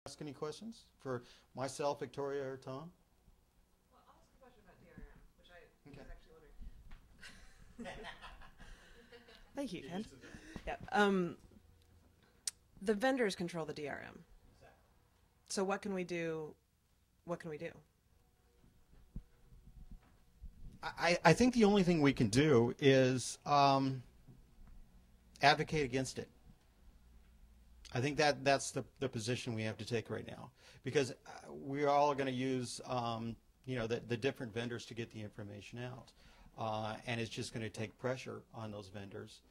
ask any questions for myself, Victoria, or Tom? Well, I'll ask a question about DRM, which I Okay. was actually wondering. Thank you, Ken. Used to that. Yeah. The vendors control the DRM. Exactly. So what can we do? What can we do? I think the only thing we can do is advocate against it. I think that's the position we have to take right now, because we're all going to use the different vendors to get the information out, and it's just going to take pressure on those vendors.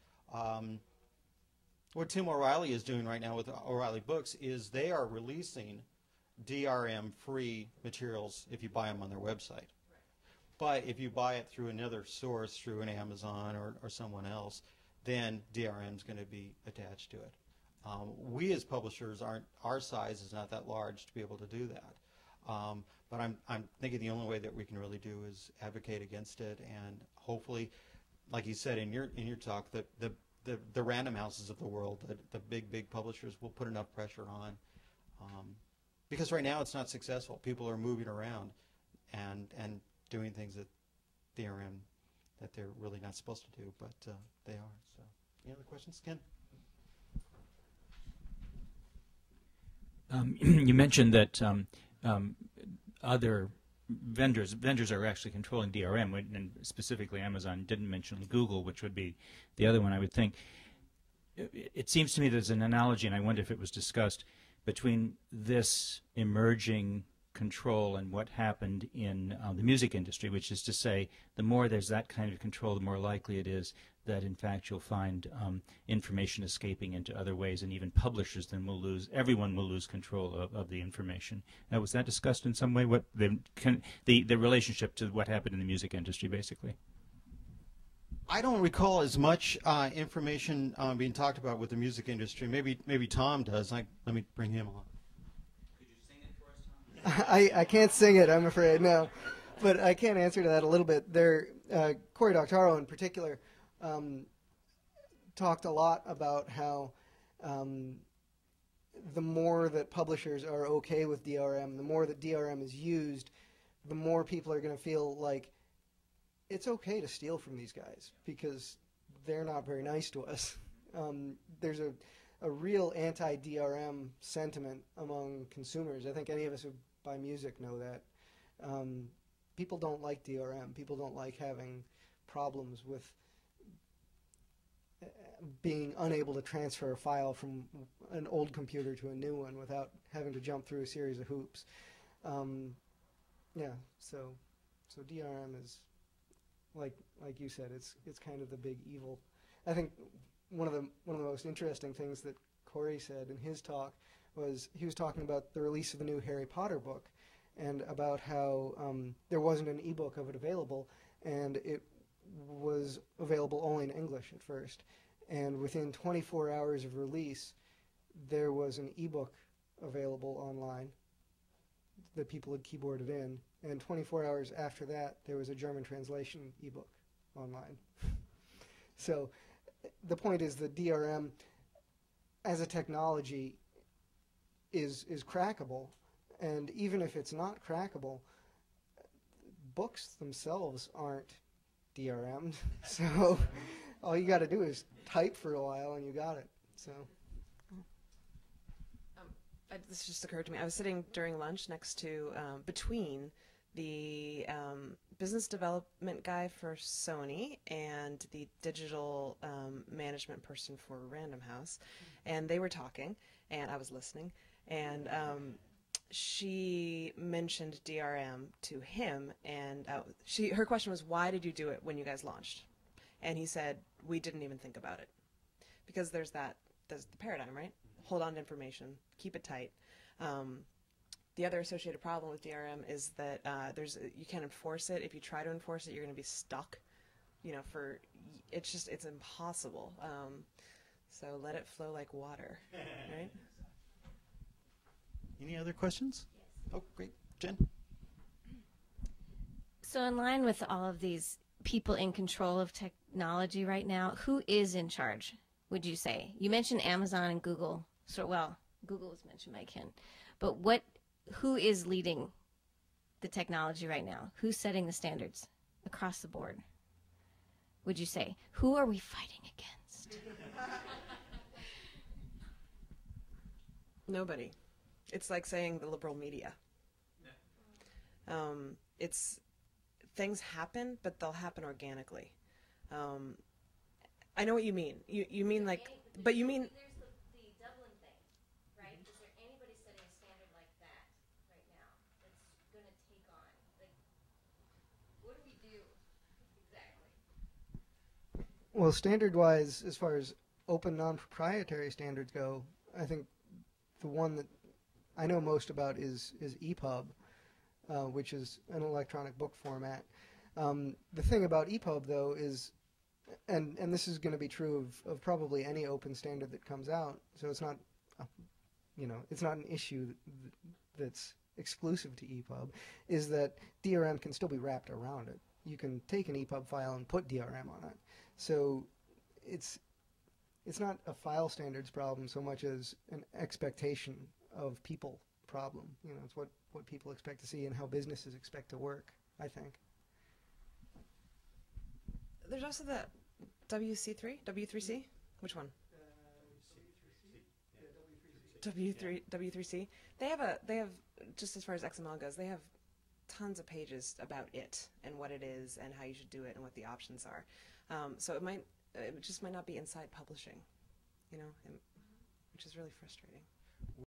What Tim O'Reilly is doing right now with O'Reilly Books is they are releasing DRM-free materials if you buy them on their website. But if you buy it through another source, through an Amazon or someone else, then DRM is going to be attached to it. We as publishers aren't, our size is not that large to be able to do that. But I'm thinking the only way that we can really do is advocate against it, and hopefully, like you said in your talk, the Random Houses of the world, the big publishers will put enough pressure on, because right now it's not successful. People are moving around and doing things that DRM that they're really not supposed to do, but they are. So, any other questions, Ken? You mentioned that other vendors are actually controlling DRM, and specifically Amazon didn't mention Google, which would be the other one, I would think. It seems to me there's an analogy, and I wonder if it was discussed, between this emerging control and what happened in the music industry, which is to say, the more there's that kind of control, the more likely it is that in fact you'll find information escaping into other ways, and even publishers then will lose, everyone will lose control of the information. Was that discussed in some way, what the relationship to what happened in the music industry, basically? I don't recall as much information being talked about with the music industry. Maybe Tom does. Let me bring him on. I can't sing it, I'm afraid, no. But I can answer to that a little bit. Cory Doctorow in particular talked a lot about how the more that publishers are okay with DRM, the more that DRM is used, the more people are going to feel like it's okay to steal from these guys because they're not very nice to us. There's a real anti-DRM sentiment among consumers. I think any of us who buy music know that. People don't like DRM. People don't like having problems with being unable to transfer a file from an old computer to a new one without having to jump through a series of hoops. Yeah, so DRM is, like you said, it's kind of the big evil. I think one of the most interesting things that Cory said in his talk was he was talking about the release of the new Harry Potter book and about how there wasn't an ebook of it available, and it was available only in English at first. And within 24 hours of release, there was an ebook available online that people had keyboarded in, and 24 hours after that, there was a German translation ebook online. So the point is that DRM as a technology is crackable, and even if it's not crackable, books themselves aren't DRM'd. So all you got to do is type for a while and you got it. So this just occurred to me. I was sitting during lunch next to, between the business development guy for Sony and the digital management person for Random House, and they were talking, and I was listening, and she mentioned DRM to him, and her question was, why did you do it when you guys launched? And he said, we didn't even think about it. Because there's the paradigm, right? Hold on to information, keep it tight. The other associated problem with DRM is that you can't enforce it. If you try to enforce it, you're going to be stuck. It's impossible. So let it flow like water, right? Any other questions? Yes. Oh, great. Jen? So in line with all of these people in control of technology right now, who is in charge, would you say? You mentioned Amazon and Google. So, well, Google was mentioned by Ken. But who is leading the technology right now? Who's setting the standards across the board? Would you say? Who are we fighting against? Nobody. It's like saying the liberal media. It's things happen, but they'll happen organically. I know what you mean. You mean like, but you mean. There's the Dublin thing, right? Is there anybody setting a standard like that right now that's going to take on? Like, what do we do exactly? Well, standard-wise, as far as open non-proprietary standards go, I think the one that I know most about is EPUB, which is an electronic book format. The thing about EPUB, though, is, and this is going to be true of probably any open standard that comes out, so it's not, it's not an issue that's exclusive to EPUB, is that DRM can still be wrapped around it. You can take an EPUB file and put DRM on it. So it's not a file standards problem so much as an expectation of people problem. It's what people expect to see and how businesses expect to work, I think. There's also the W3C. Which one? W3C. They have just as far as XML goes, they have tons of pages about it and what it is and how you should do it and what the options are. So it just might not be inside publishing, which is really frustrating.